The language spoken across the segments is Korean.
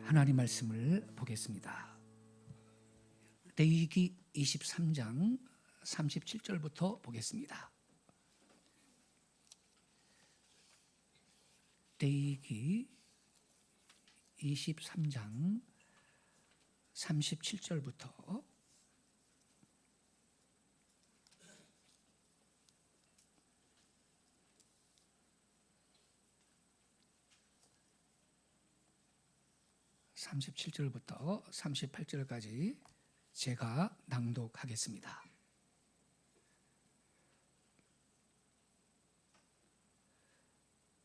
하나님 말씀을 보겠습니다. 레위기 23장 37절부터 보겠습니다. 레위기 23장 37절부터 37절부터 38절까지 제가 낭독하겠습니다.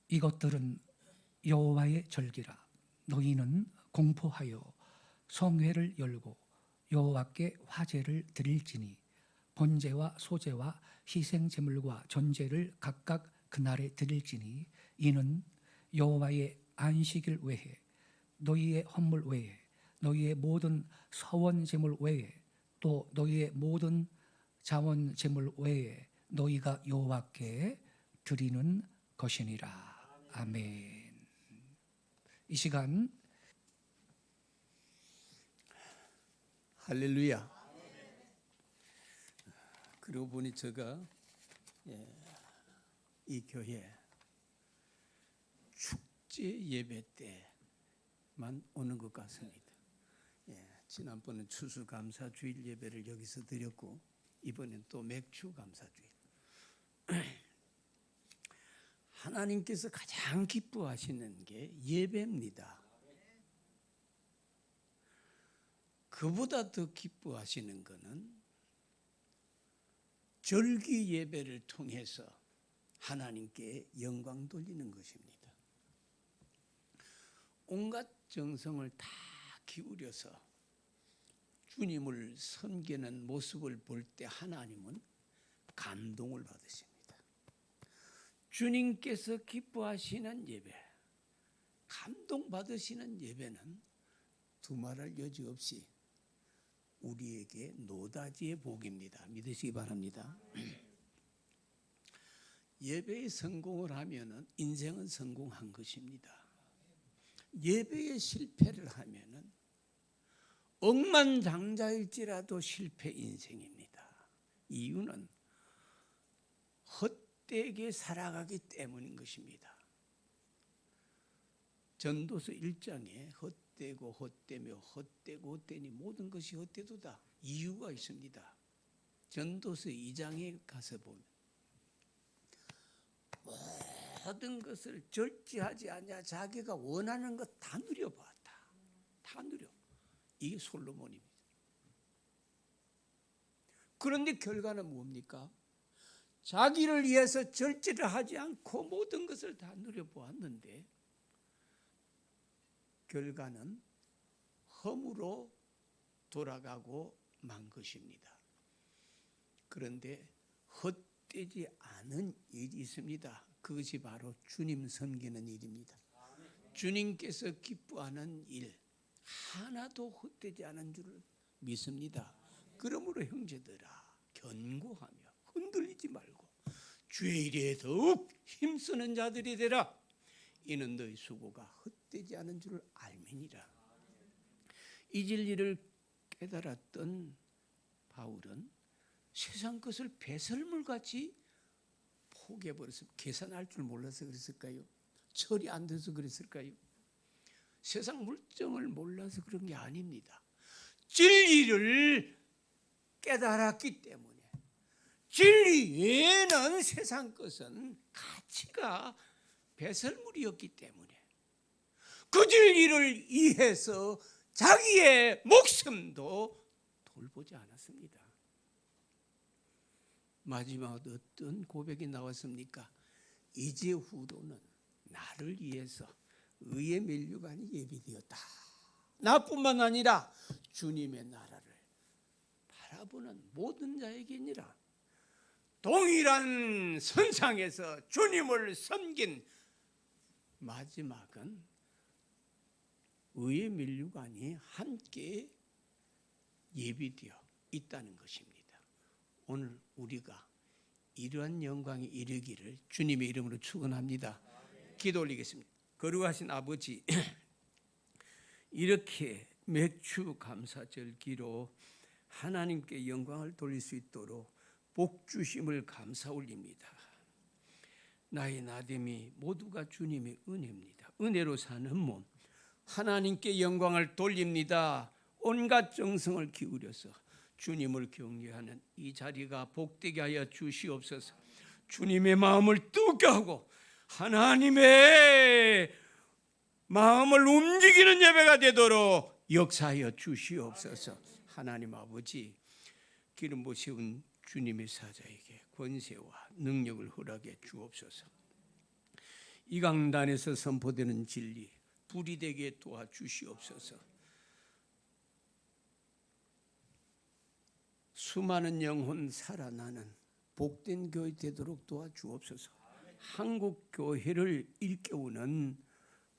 이것들은 여호와의 절기라. 너희는 공포하여 성회를 열고 여호와께 화제를 드릴지니 번제와 소제와 희생 제물과 전제를 각각 그날에 드릴지니 이는 여호와의 안식일 외에 너희의 헌물 외에 너희의 모든 서원 제물 외에 또 너희의 모든 자원 제물 외에 너희가 여호와께 드리는 것이니라. 아멘. 이 시간 할렐루야. 그러고 보니 제가 이 교회 축제 예배 때만 오는 것 같습니다. 지난번은 추수감사주일 예배를 여기서 드렸고 이번엔 또 맥주감사주일. 하나님께서 가장 기뻐하시는 게 예배입니다. 그보다 더 기뻐하시는 것은 절기 예배를 통해서 하나님께 영광 돌리는 것입니다. 온갖 정성을 다 기울여서 주님을 섬기는 모습을 볼 때 하나님은 감동을 받으십니다. 주님께서 기뻐하시는 예배, 감동받으시는 예배는 두말할 여지 없이 우리에게 노다지의 복입니다. 믿으시기 바랍니다. 예배에 성공을 하면 인생은 성공한 것입니다. 예배에 실패를 하면 억만장자일지라도 실패 인생입니다. 이유는 헛되게 살아가기 때문인 것입니다. 전도서 1장에 헛되고 헛되며 헛되고 헛되니 모든 것이 헛되도다. 이유가 있습니다. 전도서 2장에 가서 보면 모든 것을 절제하지 않냐 자기가 원하는 것 다 누려보았다. 다 누려. 이게 솔로몬입니다. 그런데 결과는 뭡니까? 자기를 위해서 절제를 하지 않고 모든 것을 다 누려보았는데 결과는 험으로 돌아가고 만 것입니다. 그런데 헛되지 않은 일이 있습니다. 그것이 바로 주님 섬기는 일입니다. 주님께서 기뻐하는 일 하나도 헛되지 않은 줄을 믿습니다. 그러므로 형제들아 견고하며 흔들리지 말고 주의 일에 더욱 힘쓰는 자들이 되라. 이는 너희 수고가 헛되지 않은 줄을 알미니라. 이 진리를 깨달았던 바울은 세상 것을 배설물같이 포기해버렸습니다. 계산할 줄 몰라서 그랬을까요? 철이 안 돼서 그랬을까요? 세상 물정을 몰라서 그런 게 아닙니다. 진리를 깨달았기 때문에 진리 외에는 세상 것은 가치가 배설물이었기 때문에 그 진리를 위해서 자기의 목숨도 돌보지 않았습니다. 마지막 어떤 고백이 나왔습니까? 이제후로는 나를 위해서 의의 면류관이 예비되었다. 나뿐만 아니라 주님의 나라를 바라보는 모든 자에게니라. 동일한 선상에서 주님을 섬긴 마지막은 의의 면류관이 함께 예비되어 있다는 것입니다. 오늘 우리가 이러한 영광이 이르기를 주님의 이름으로 축원합니다. 기도 올리겠습니다. 거룩하신 아버지, 이렇게 맥주 감사절기로 하나님께 영광을 돌릴 수 있도록 복 주심을 감사 올립니다. 나의 나됨이 모두가 주님의 은혜입니다. 은혜로 사는 몸, 하나님께 영광을 돌립니다. 온갖 정성을 기울여서 주님을 경외하는 이 자리가 복되게 하여 주시옵소서. 주님의 마음을 뜨겁게 하고 하나님의 마음을 움직이는 예배가 되도록 역사하여 주시옵소서. 하나님 아버지, 기름 부으신 주님의 사자에게 권세와 능력을 허락해 주옵소서. 이 강단에서 선포되는 진리 불이 되게 도와주시옵소서. 수많은 영혼 살아나는 복된 교회 되도록 도와주옵소서. 한국 교회를 일깨우는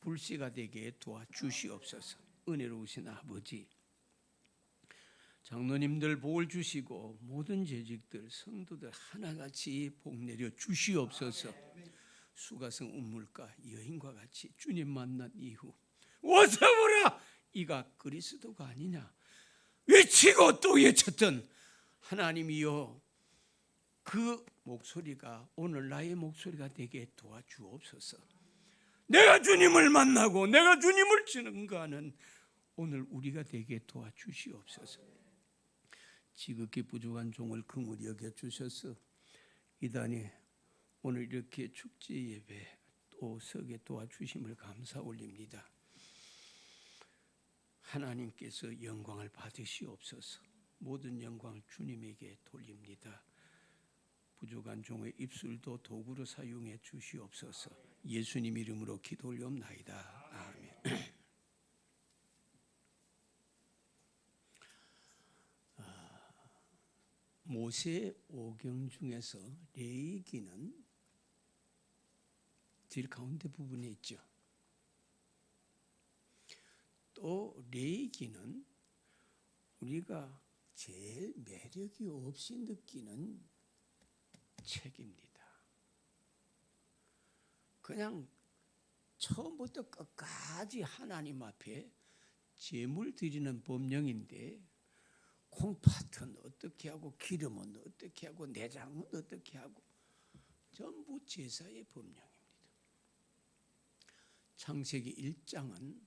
불씨가 되게 도와주시옵소서. 은혜로우신 아버지, 장로님들 복을 주시고 모든 재직들 성도들 하나같이 복 내려 주시옵소서. 수가성 운물가 여인과 같이 주님 만난 이후 와서 보라 이가 그리스도가 아니냐 외치고 또 외쳤던 하나님이여, 그 목소리가 오늘 나의 목소리가 되게 도와주옵소서. 내가 주님을 만나고 내가 주님을 증거하는 오늘 우리가 되게 도와주시옵소서. 지극히 부족한 종을 긍휼히 여겨 주셔서 이단에 오늘 이렇게 축제 예배 또 서게 도와주심을 감사 올립니다. 하나님께서 영광을 받으시옵소서. 모든 영광을 주님에게 돌립니다. 부족한 종의 입술도 도구로 사용해 주시옵소서. 예수님 이름으로 기도 올리옵나이다. 아멘. 모세 오경 중에서 레위기는 제일 가운데 부분에 있죠. 또 레위기는 우리가 제일 매력이 없이 느끼는 책입니다. 그냥 처음부터 끝까지 하나님 앞에 제물 드리는 법령인데 콩팥은 어떻게 하고 기름은 어떻게 하고 내장은 어떻게 하고 전부 제사의 법령입니다. 창세기 1장은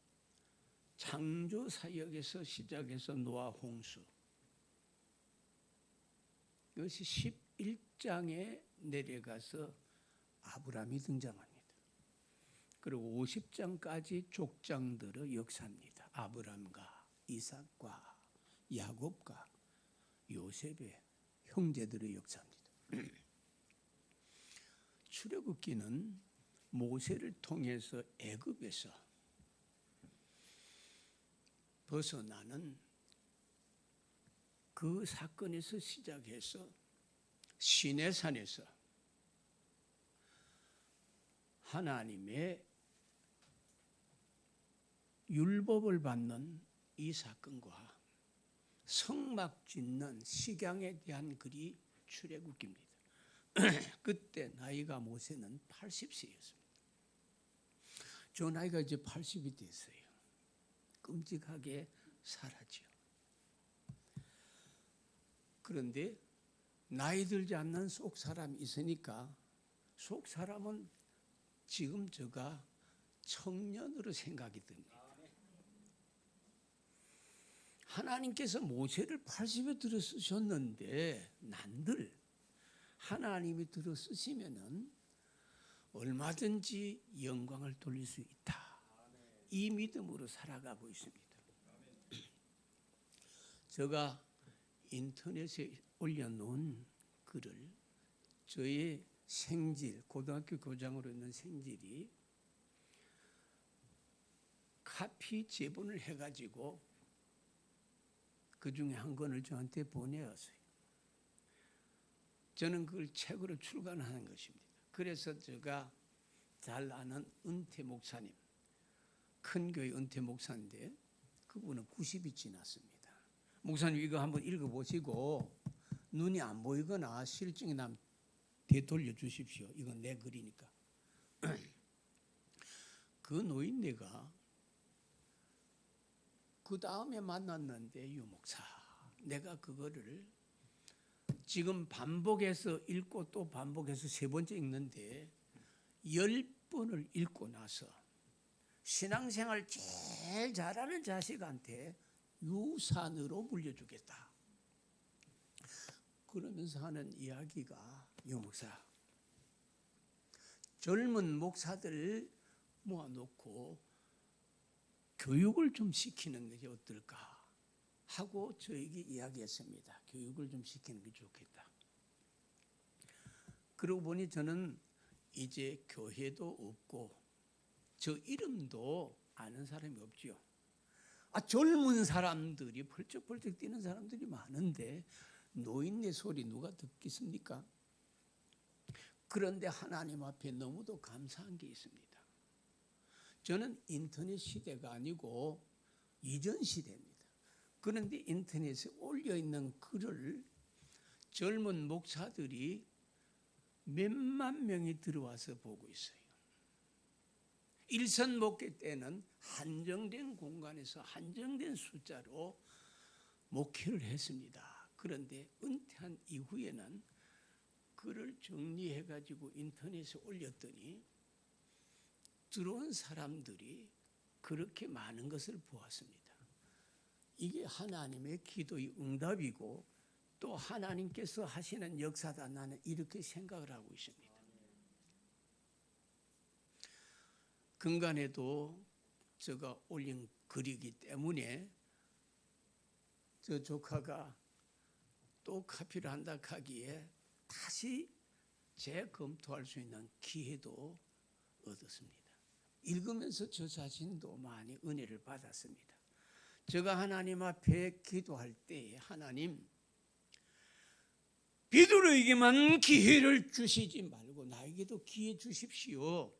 창조 사역에서 시작해서 노아 홍수, 이것이 11장에 내려가서 아브라함이 등장합니다. 그리고 50장까지 족장들의 역사입니다. 아브라함과 이삭과 야곱과 요셉의 형제들의 역사입니다. 출애굽기는 모세를 통해서 애굽에서 벗어나는 그 사건에서 시작해서 시내산에서 하나님의 율법을 받는 이 사건과 성막 짓는 식양에 대한 글이 출애굽기입니다. 그때 나이가 모세는 80세였습니다. 저 나이가 이제 80이 됐어요. 끔찍하게 살았죠. 그런데 나이 들지 않는 속 사람이 있으니까 속 사람은 지금 제가 청년으로 생각이 듭니다. 하나님께서 모세를 80에 들어 쓰셨는데 난들 하나님이 들어 쓰시면은 얼마든지 영광을 돌릴 수 있다. 이 믿음으로 살아가고 있습니다. 제가 인터넷에 올려놓은 글을 저의 생질, 고등학교 교장으로 있는 생질이 카피 제본을 해가지고 그 중에 한 권을 저한테 보내왔어요. 저는 그걸 책으로 출간하는 것입니다. 그래서 제가 잘 아는 은퇴 목사님, 큰 교회 은퇴 목사인데 그분은 90이 지났습니다. 목사님 이거 한번 읽어보시고 눈이 안 보이거나 실증이 나면 되돌려 주십시오. 이건 내 글이니까. 그 노인네가 그 다음에 만났는데 유목사, 내가 그거를 지금 반복해서 읽고 또 반복해서 3번째 읽는데 10번을 읽고 나서 신앙생활 제일 잘하는 자식한테 유산으로 물려주겠다. 그러면서 하는 이야기가, 유목사, 젊은 목사들 모아놓고 교육을 좀 시키는 것이 어떨까 하고 저에게 이야기했습니다. 교육을 좀 시키는 게 좋겠다. 그러고 보니 저는 이제 교회도 없고 저 이름도 아는 사람이 없지요. 젊은 사람들이 펄쩍펄쩍 뛰는 사람들이 많은데 노인네 소리 누가 듣겠습니까? 그런데 하나님 앞에 너무도 감사한 게 있습니다. 저는 인터넷 시대가 아니고 이전 시대입니다. 그런데 인터넷에 올려있는 글을 젊은 목사들이 몇만 명이 들어와서 보고 있어요. 일선 목회 때는 한정된 공간에서 한정된 숫자로 목회를 했습니다. 그런데 은퇴한 이후에는 글을 정리해가지고 인터넷에 올렸더니 들어온 사람들이 그렇게 많은 것을 보았습니다. 이게 하나님의 기도의 응답이고 또 하나님께서 하시는 역사다, 나는 이렇게 생각을 하고 있습니다. 근간에도 제가 올린 글이기 때문에 저 조카가 또 카피를 한다 하기에 다시 재검토할 수 있는 기회도 얻었습니다. 읽으면서 저 자신도 많이 은혜를 받았습니다. 제가 하나님 앞에 기도할 때 하나님, 베드로에게만 기회를 주시지 말고 나에게도 기회 주십시오.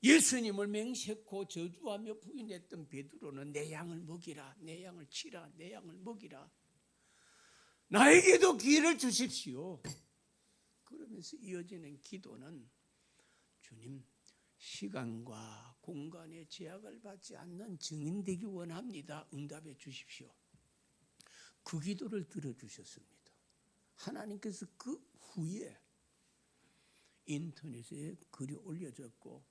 예수님을 맹세코 저주하며 부인했던 베드로는 내 양을 먹이라, 내 양을 치라, 내 양을 먹이라. 나에게도 기회를 주십시오. 그러면서 이어지는 기도는 주님, 시간과 공간의 제약을 받지 않는 증인 되기 원합니다. 응답해 주십시오. 그 기도를 들어주셨습니다. 하나님께서 그 후에 인터넷에 글이 올려졌고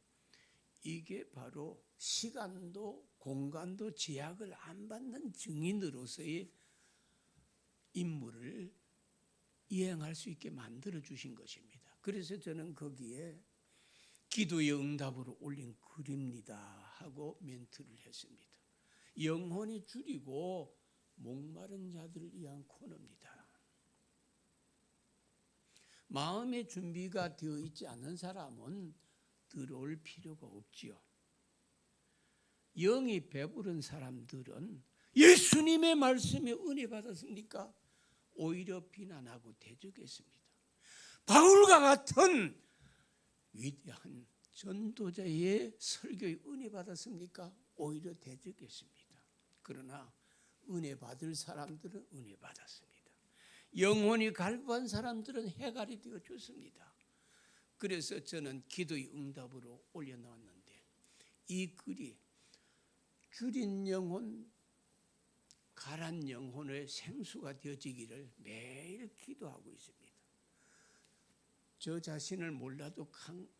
이게 바로 시간도 공간도 제약을 안 받는 증인으로서의 임무를 이행할 수 있게 만들어 주신 것입니다. 그래서 저는 거기에 기도의 응답으로 올린 글입니다 하고 멘트를 했습니다. 영혼이 줄이고 목마른 자들을 위한 코너입니다. 마음의 준비가 되어 있지 않은 사람은 들어올 필요가 없지요. 영이 배부른 사람들은 예수님의 말씀에 은혜 받았습니까? 오히려 비난하고 대적했습니다. 바울과 같은 위대한 전도자의 설교에 은혜 받았습니까? 오히려 대적했습니다. 그러나 은혜 받을 사람들은 은혜 받았습니다. 영혼이 갈구한 사람들은 해갈이 되어 줬습니다. 그래서 저는 기도의 응답으로 올려놓았는데 이 글이 줄인 영혼, 가란 영혼의 생수가 되어지기를 매일 기도하고 있습니다. 저 자신을 몰라도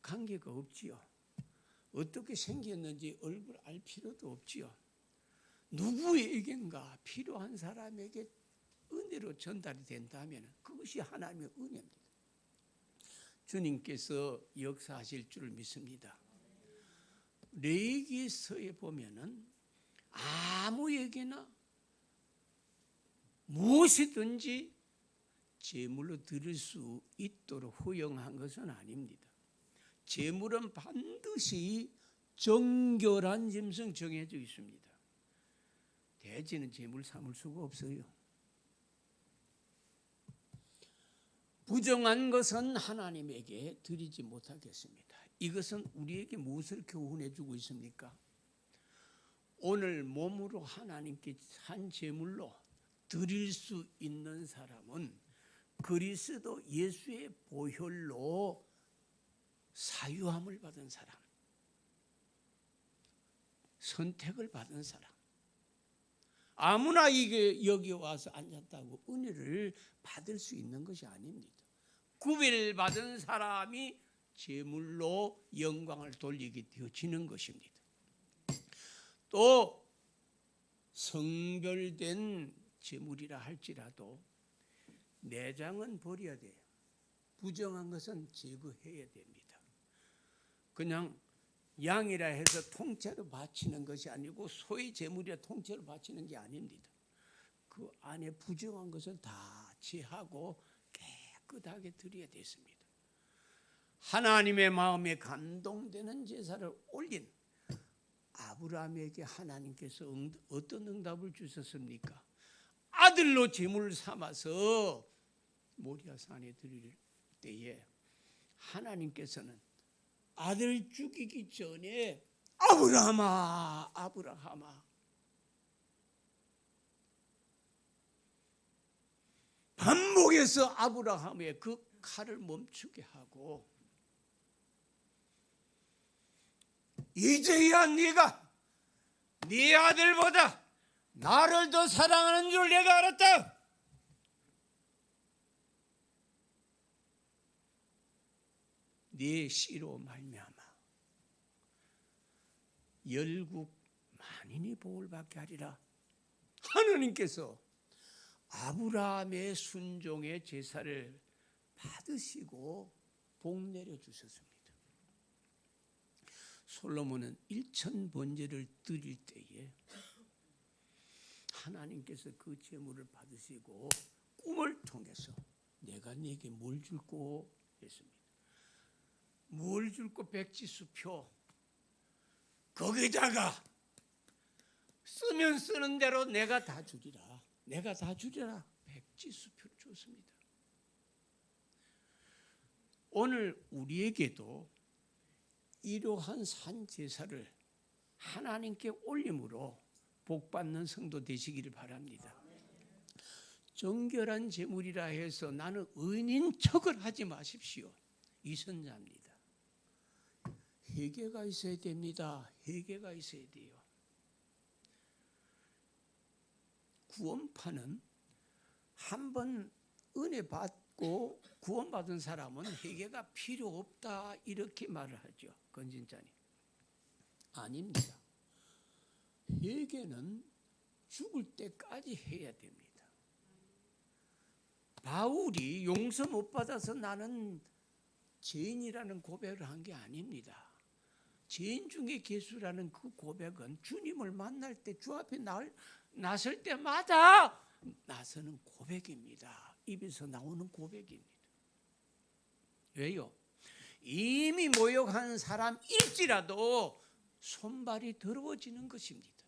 관계가 없지요. 어떻게 생겼는지 얼굴 알 필요도 없지요. 누구에겐가 필요한 사람에게 은혜로 전달이 된다면 그것이 하나님의 은혜입니다. 주님께서 역사하실 줄 믿습니다. 레위기서에 보면은 아무에게나 무엇이든지 제물로 드릴 수 있도록 허용한 것은 아닙니다. 제물은 반드시 정결한 짐승 정해져 있습니다. 돼지는 제물 삼을 수가 없어요. 부정한 것은 하나님에게 드리지 못하겠습니다. 이것은 우리에게 무엇을 교훈해 주고 있습니까? 오늘 몸으로 하나님께 한 제물로 드릴 수 있는 사람은 그리스도 예수의 보혈로 사유함을 받은 사람, 선택을 받은 사람, 아무나 이게 여기 와서 앉았다고 은혜를 받을 수 있는 것이 아닙니다. 구별받은 사람이 제물로 영광을 돌리게 되어지는 것입니다. 또 성별된 제물이라 할지라도 내장은 버려야 돼요. 부정한 것은 제거해야 됩니다. 그냥 양이라 해서 통째로 바치는 것이 아니고 소의 제물이라 통째로 바치는 게 아닙니다. 그 안에 부정한 것은 다 제하고 깨끗하게 드려야 됐습니다. 하나님의 마음에 감동되는 제사를 올린 아브라함에게 하나님께서 어떤 응답을 주셨습니까? 아들로 제물을 삼아서 모리아산에 드릴 때에 하나님께서는 아들 죽이기 전에 아브라함아 아브라함아 반복해서 아브라함의 그 칼을 멈추게 하고 이제야 네가 네 아들보다 나를 더 사랑하는 줄 내가 알았다. 네 씨로 말미암아 열국 만인이 복을 받게 하리라. 하나님께서 아브라함의 순종의 제사를 받으시고 복 내려 주셨습니다. 솔로몬은 1000번제를 드릴 때에 하나님께서 그 제물을 받으시고 꿈을 통해서 내가 네게 뭘 줄고 했습니다. 뭘 줄고 백지수표 거기다가 쓰면 쓰는 대로 내가 다 주리라. 내가 다 주리라. 백지수표를 줬습니다. 오늘 우리에게도 이러한 산제사를 하나님께 올림으로 복받는 성도 되시기를 바랍니다. 정결한 제물이라 해서 나는 의인인 척을 하지 마십시오. 이선자입니다. 회개가 있어야 됩니다. 회개가 있어야 돼요. 구원파는 한 번 은혜 받고 구원받은 사람은 회개가 필요 없다 이렇게 말을 하죠. 건진자님. 아닙니다. 회개는 죽을 때까지 해야 됩니다. 바울이 용서 못 받아서 나는 죄인이라는 고백을 한 게 아닙니다. 죄인 중에 개수라는 그 고백은 주님을 만날 때 주 앞에 나설 때마다 나서는 고백입니다. 입에서 나오는 고백입니다. 왜요? 이미 모욕한 사람일지라도 손발이 더러워지는 것입니다.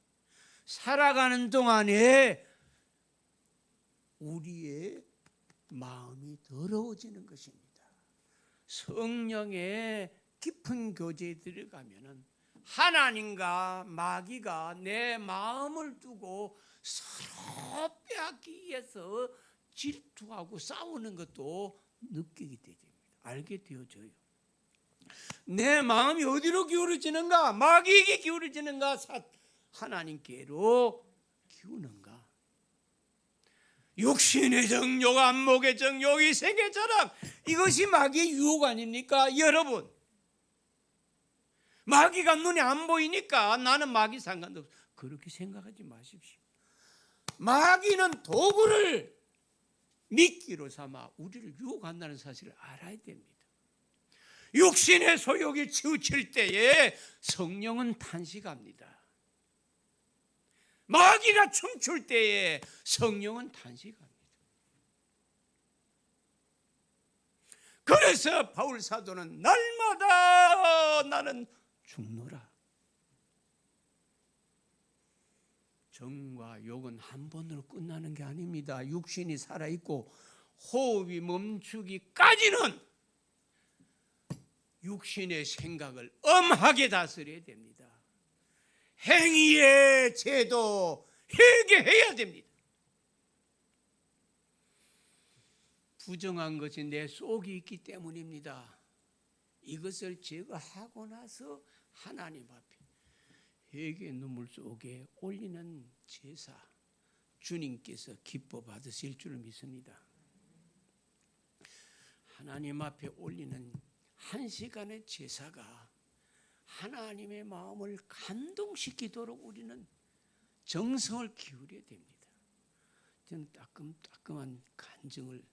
살아가는 동안에 우리의 마음이 더러워지는 것입니다. 성령의 깊은 교제에 들어가면은 하나님과 마귀가 내 마음을 두고 서로 빼앗기 위해서 질투하고 싸우는 것도 느끼게 됩니다. 알게 되어져요. 내 마음이 어디로 기울어지는가? 마귀에게 기울어지는가? 하나님께로 기우는가? 육신의 정욕, 안목의 정욕, 이 세계 자랑, 이것이 마귀의 유혹 아닙니까? 여러분, 마귀가 눈에 안 보이니까 나는 마귀 상관없어. 그렇게 생각하지 마십시오. 마귀는 도구를 미끼로 삼아 우리를 유혹한다는 사실을 알아야 됩니다. 육신의 소욕이 치우칠 때에 성령은 탄식합니다. 마귀가 춤출 때에 성령은 탄식합니다. 그래서 바울 사도는 날마다 나는 죽노라. 정과 욕은 한 번으로 끝나는 게 아닙니다. 육신이 살아있고 호흡이 멈추기까지는 육신의 생각을 엄하게 다스려야 됩니다. 행위의 제도 회개해야 됩니다. 부정한 것이 내 속에 있기 때문입니다. 이것을 제거하고 나서 하나님 앞에 회개의 눈물 속에 올리는 제사, 주님께서 기뻐 받으실 줄 믿습니다. 하나님 앞에 올리는 1시간의 제사가 하나님의 마음을 감동시키도록 우리는 정성을 기울여야 됩니다. 저는 따끔한 간증을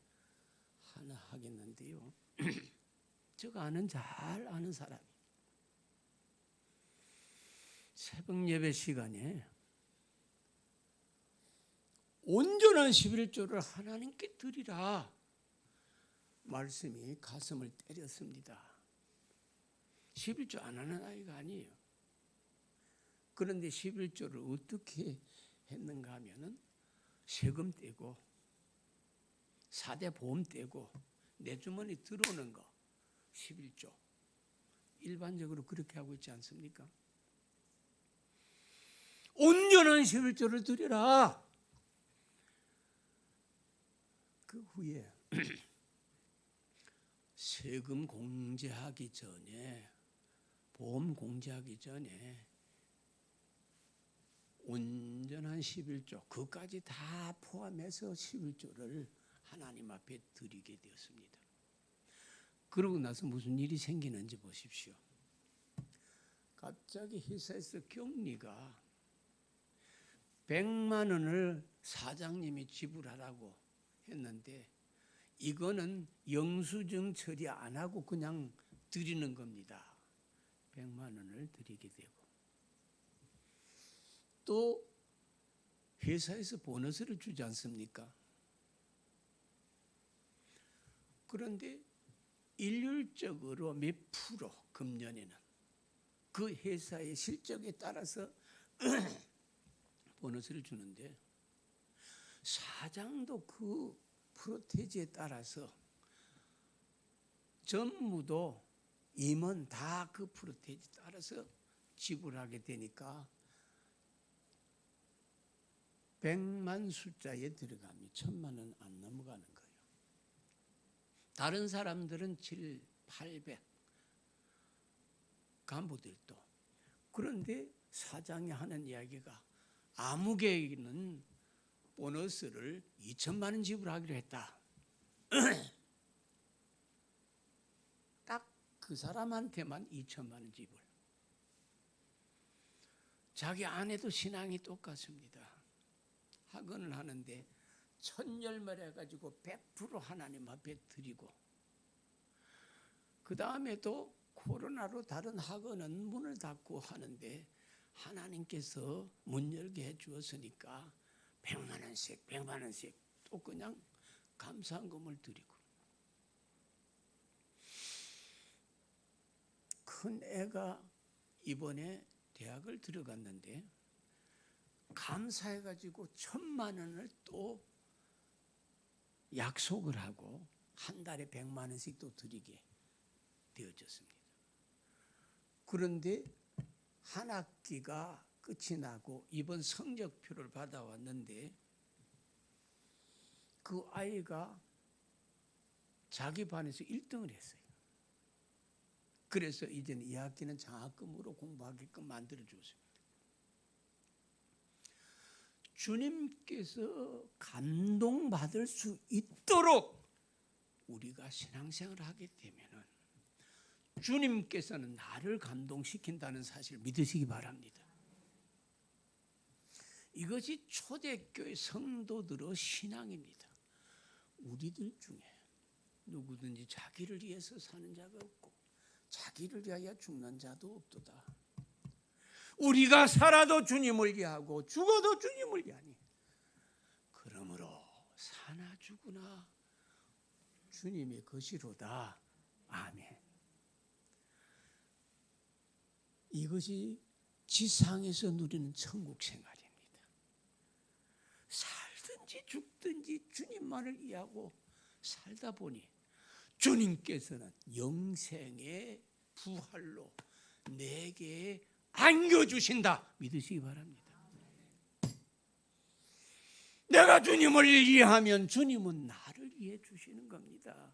하나 하겠는데요. 제가 잘 아는 사람이 새벽 예배 시간에 온전한 11조를 하나님께 드리라 말씀이 가슴을 때렸습니다. 11조 안 하는 아이가 아니에요. 그런데 11조를 어떻게 했는가 하면은 세금 떼고 4대 보험 떼고 내 주머니 들어오는 거 11조 일반적으로 그렇게 하고 있지 않습니까? 온전한 11조를 드리라. 그 후에 세금 공제하기 전에 보험 공제하기 전에 온전한 11조 그까지 다 포함해서 11조를 하나님 앞에 드리게 되었습니다. 그러고 나서 무슨 일이 생기는지 보십시오. 갑자기 회사에서 격리가 100만 원을 사장님이 지불하라고 했는데 이거는 영수증 처리 안 하고 그냥 드리는 겁니다. 100만 원을 드리게 되고 또 회사에서 보너스를 주지 않습니까? 그런데 일률적으로 몇 프로 금년에는 그 회사의 실적에 따라서 보너스를 주는데 사장도 그 프로테지에 따라서 전무도 임원 다 그 프로테지에 따라서 지불하게 되니까 100만 숫자에 들어가면 1000만 원 안 넘어가는 거예요. 다른 사람들은 7, 800 간부들도. 그런데 사장이 하는 이야기가 아무개는 보너스를 2천만 원 지불하기로 했다. 딱 그 사람한테만 2천만 원 지불. 자기 아내도 신앙이 똑같습니다. 학원을 하는데 천열매를 해가지고 100% 하나님 앞에 드리고 그 다음에도 코로나로 다른 학원은 문을 닫고 하는데 하나님께서 문 열게 해주었으니까 100만 원씩 100만 원씩 또 그냥 감사한금을 드리고 큰 애가 이번에 대학을 들어갔는데 감사해가지고 1000만 원을 또 약속을 하고 한 달에 100만 원씩 또 드리게 되어졌습니다. 그런데 한 학기가 끝이 나고 이번 성적표를 받아왔는데 그 아이가 자기 반에서 1등을 했어요. 그래서 이제는 이 학기는 장학금으로 공부하게끔 만들어줬습니다. 주님께서 감동받을 수 있도록 우리가 신앙생활을 하게 되면은 주님께서는 나를 감동시킨다는 사실을 믿으시기 바랍니다. 이것이 초대교회 성도들의 신앙입니다. 우리들 중에 누구든지 자기를 위해서 사는 자가 없고 자기를 위하여 죽는 자도 없도다. 우리가 살아도 주님을 위하고 죽어도 주님을 위하니 그러므로 사나 죽으나 주님의 것이로다. 아멘. 이것이 지상에서 누리는 천국 생활입니다. 살든지 죽든지 주님만을 위하고 살다 보니 주님께서는 영생의 부활로 내게 안겨주신다. 믿으시기 바랍니다. 내가 주님을 이해하면 주님은 나를 이해해 주시는 겁니다.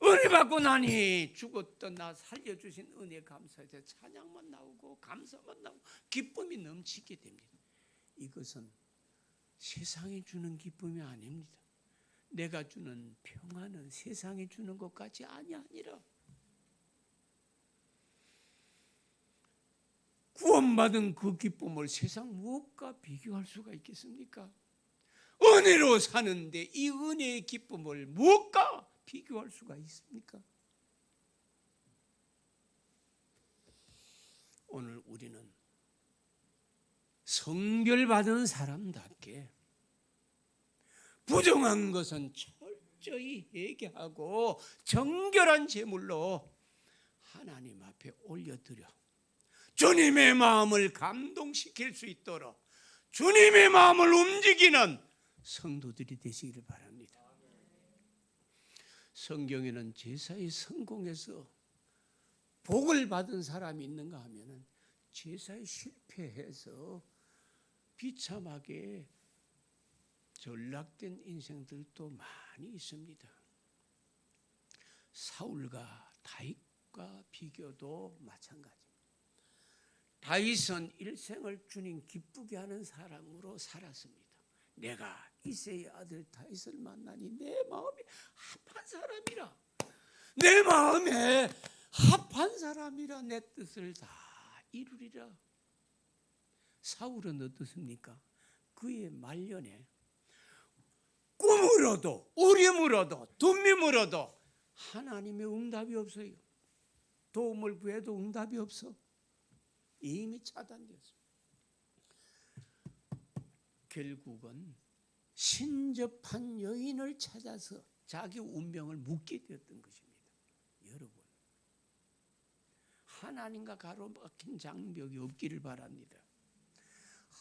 은혜 받고 나니 죽었던 나 살려주신 은혜 감사해서 찬양만 나오고 감사만 나오고 기쁨이 넘치게 됩니다. 이것은 세상이 주는 기쁨이 아닙니다. 내가 주는 평안은 세상이 주는 것 같이 아니하니라. 구원받은 그 기쁨을 세상 무엇과 비교할 수가 있겠습니까? 은혜로 사는데 이 은혜의 기쁨을 무엇과 비교할 수가 있습니까? 오늘 우리는 성별받은 사람답게 부정한 것은 철저히 회개하고 정결한 제물로 하나님 앞에 올려드려 주님의 마음을 감동시킬 수 있도록 주님의 마음을 움직이는 성도들이 되시기를 바랍니다. 성경에는 제사의 성공에서 복을 받은 사람이 있는가 하면은 제사에 실패해서 비참하게 전락된 인생들도 많이 있습니다. 사울과 다윗과 비교도 마찬가지입니다. 다윗은 일생을 주님 기쁘게 하는 사람으로 살았습니다. 내가 이새의 아들 다윗을 만나니 내 마음이 합한 사람이라, 내 마음에 합한 사람이라 내 뜻을 다 이루리라. 사울은 어떻습니까? 그의 말년에 꿈으로도 우림으로도 둠밈으로도 하나님의 응답이 없어요. 도움을 구해도 응답이 없어. 이미 차단되었습니다. 결국은 신접한 여인을 찾아서 자기 운명을 묻게 되었던 것입니다. 여러분, 하나님과 가로막힌 장벽이 없기를 바랍니다.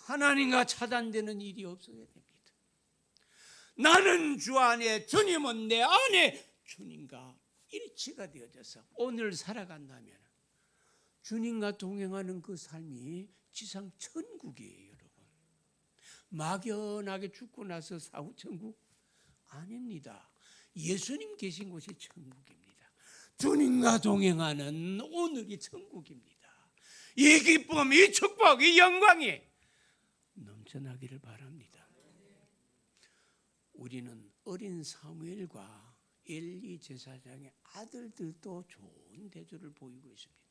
하나님과 차단되는 일이 없어야 됩니다. 나는 주 안에, 주님은 내 안에 주님과 일치가 되어져서 오늘 살아간다면 주님과 동행하는 그 삶이 지상 천국이에요. 여러분, 막연하게 죽고 나서 사후 천국 아닙니다. 예수님 계신 곳이 천국입니다. 주님과 동행하는 오늘이 천국입니다. 이 기쁨, 이 축복, 이 영광이 넘쳐나기를 바랍니다. 우리는 어린 사무엘과 엘리 제사장의 아들들도 좋은 대조를 보이고 있습니다.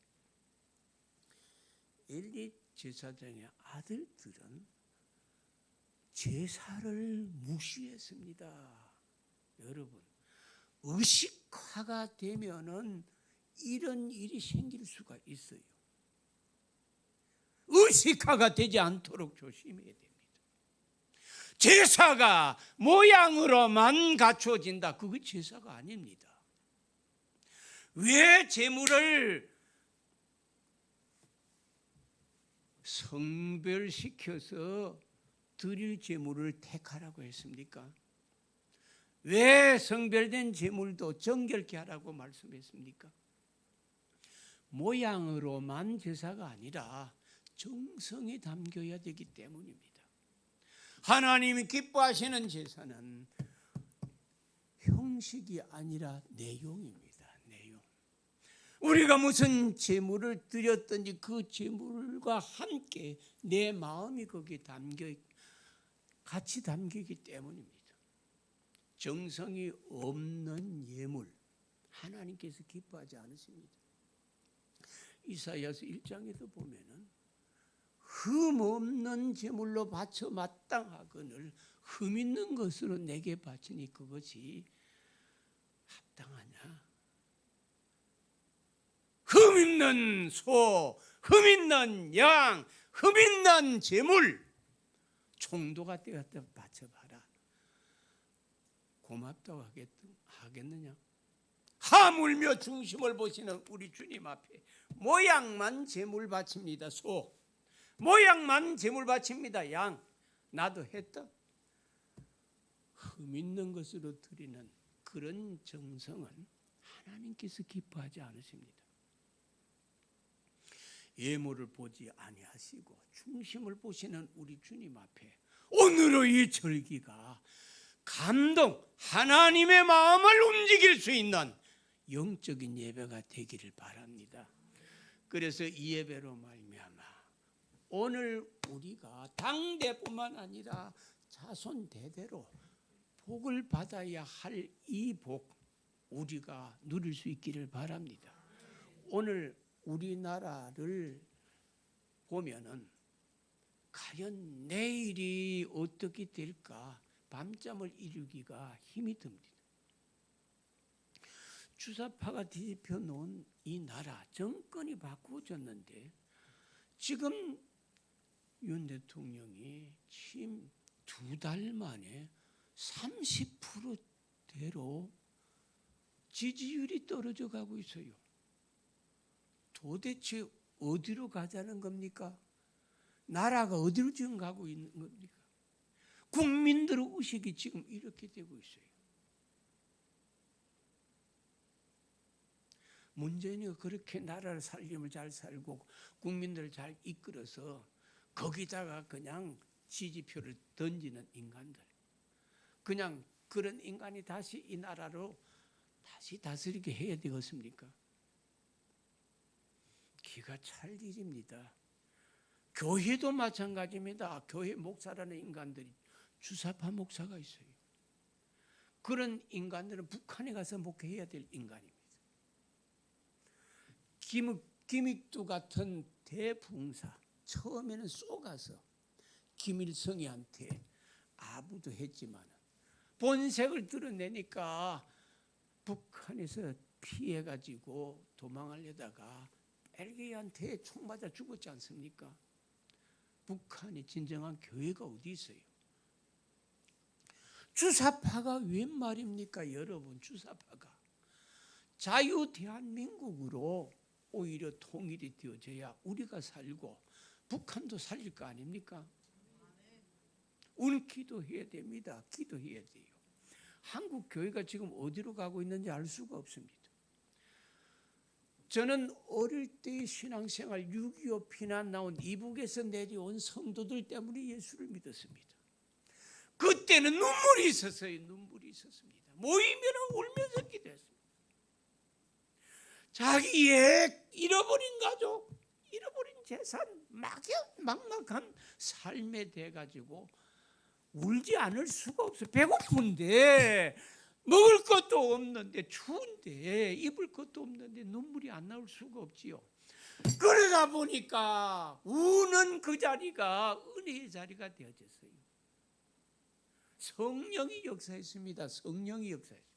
엘리 제사장의 아들들은 제사를 무시했습니다. 여러분, 의식화가 되면은 이런 일이 생길 수가 있어요. 의식화가 되지 않도록 조심해야 됩니다. 제사가 모양으로만 갖춰진다, 그게 제사가 아닙니다. 왜 제물을 성별시켜서 드릴 제물을 택하라고 했습니까? 왜 성별된 제물도 정결케 하라고 말씀했습니까? 모양으로만 제사가 아니라 정성이 담겨야 되기 때문입니다. 하나님이 기뻐하시는 제사는 형식이 아니라 내용입니다. 내용. 우리가 무슨 제물을 드렸든지 그 제물과 함께 내 마음이 거기에 같이 담기기 때문입니다. 정성이 없는 예물, 하나님께서 기뻐하지 않으십니다. 이사야서 1장에도 보면은 흠 없는 제물로 바쳐 마땅하거늘 흠 있는 것으로 내게 바치니 그것이 합당하냐? 흠 있는 소, 흠 있는 양, 흠 있는 제물 총도가 되었다 바쳐봐라. 고맙다고 하겠느냐? 하물며 중심을 보시는 우리 주님 앞에 모양만 제물 바칩니다. 소 모양만 제물 바칩니다. 양 나도 했다. 흠 있는 것으로 드리는 그런 정성은 하나님께서 기뻐하지 않으십니다. 예물을 보지 아니하시고 중심을 보시는 우리 주님 앞에 오늘의 이 절기가 감동, 하나님의 마음을 움직일 수 있는 영적인 예배가 되기를 바랍니다. 그래서 이 예배로 말미암아 오늘 우리가 당대뿐만 아니라 자손 대대로 복을 받아야 할 이 복 우리가 누릴 수 있기를 바랍니다. 오늘 우리나라를 보면은 과연 내일이 어떻게 될까 밤잠을 이루기가 힘이 듭니다. 주사파가 뒤집혀 놓은 이 나라 정권이 바꾸어졌는데 지금 윤 대통령이 취임 2달 만에 30%대로 지지율이 떨어져 가고 있어요. 도대체 어디로 가자는 겁니까? 나라가 어디로 지금 가고 있는 겁니까? 국민들의 의식이 지금 이렇게 되고 있어요. 문재인이 그렇게 나라를 살림을 잘 살고 국민들을 잘 이끌어서 거기다가 그냥 지지표를 던지는 인간들, 그냥 그런 인간이 다시 이 나라로 다시 다스리게 해야 되겠습니까? 기가 찰 일입니다. 교회도 마찬가지입니다. 교회 목사라는 인간들이 주사파 목사가 있어요. 그런 인간들은 북한에 가서 목회해야 될 인간입니다. 김익두 같은 대붕사 처음에는 쏘가서 김일성이한테 아부도 했지만 본색을 드러내니까 북한에서 피해가지고 도망하려다가 벨기에한테 총 맞아 죽었지 않습니까? 북한의 진정한 교회가 어디 있어요? 주사파가 웬 말입니까? 여러분, 주사파가 자유 대한민국으로 오히려 통일이 되어져야 우리가 살고 북한도 살릴 거 아닙니까? 우리는 기도해야 됩니다. 기도해야 돼요. 한국 교회가 지금 어디로 가고 있는지 알 수가 없습니다. 저는 어릴 때 신앙생활 6.25 피난 나온 이북에서 내려온 성도들 때문에 예수를 믿었습니다. 그때는 눈물이 있었어요. 눈물이 있었습니다. 모이면 울면서 기도했습니다. 자기의 잃어버린 가족, 잃어버린 재산, 막막한 삶에 대해 가지고 울지 않을 수가 없어요. 배고픈데 먹을 것도 없는데 추운데 입을 것도 없는데 눈물이 안 나올 수가 없지요. 그러다 보니까 우는 그 자리가 은혜의 자리가 되어졌어요. 성령이 역사했습니다. 성령이 역사했습니다.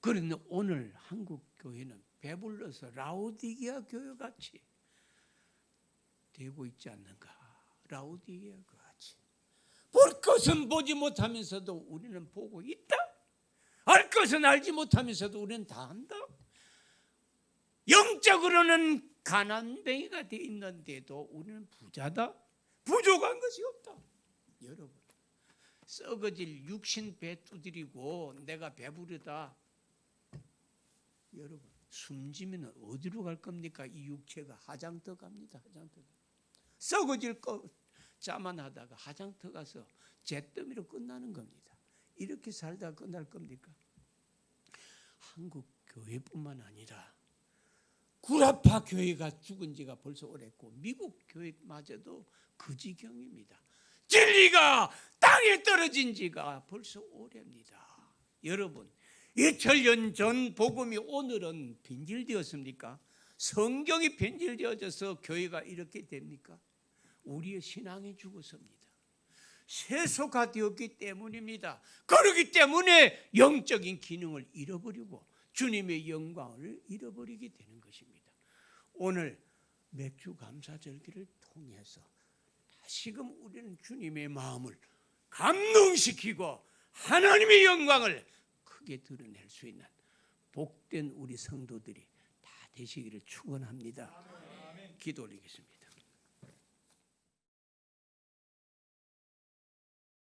그런데 오늘 한국 교회는 배불러서 라오디게아 교회 같이 되고 있지 않는가? 라오디게아 교회 같이 볼 것은 보지 못하면서도 우리는 보고 있다. 알 것은 알지 못하면서도 우리는 다 안다. 영적으로는 가난뱅이가 되어 있는데도 우리는 부자다. 부족한 것이 없다. 여러분, 썩어질 육신 배 두드리고 내가 배부르다. 여러분, 숨지면 어디로 갈 겁니까? 이 육체가 하장터 갑니다. 하장터. 썩어질 거 자만하다가 하장터 가서 잿더미로 끝나는 겁니다. 이렇게 살다 끝날 겁니까? 한국 교회뿐만 아니라 구라파 교회가 죽은 지가 벌써 오래고 미국 교회마저도 그 지경입니다. 진리가 땅에 떨어진 지가 벌써 오래입니다. 여러분, 2000년 전 복음이 오늘은 변질되었습니까? 성경이 변질되어져서 교회가 이렇게 됩니까? 우리의 신앙이 죽었습니다. 세속화되었기 때문입니다. 그렇기 때문에 영적인 기능을 잃어버리고 주님의 영광을 잃어버리게 되는 것입니다. 오늘 맥주 감사절기를 통해서 다시금 우리는 주님의 마음을 감동시키고 하나님의 영광을 크게 드러낼 수 있는 복된 우리 성도들이 다 되시기를 축원합니다. 기도 올리겠습니다.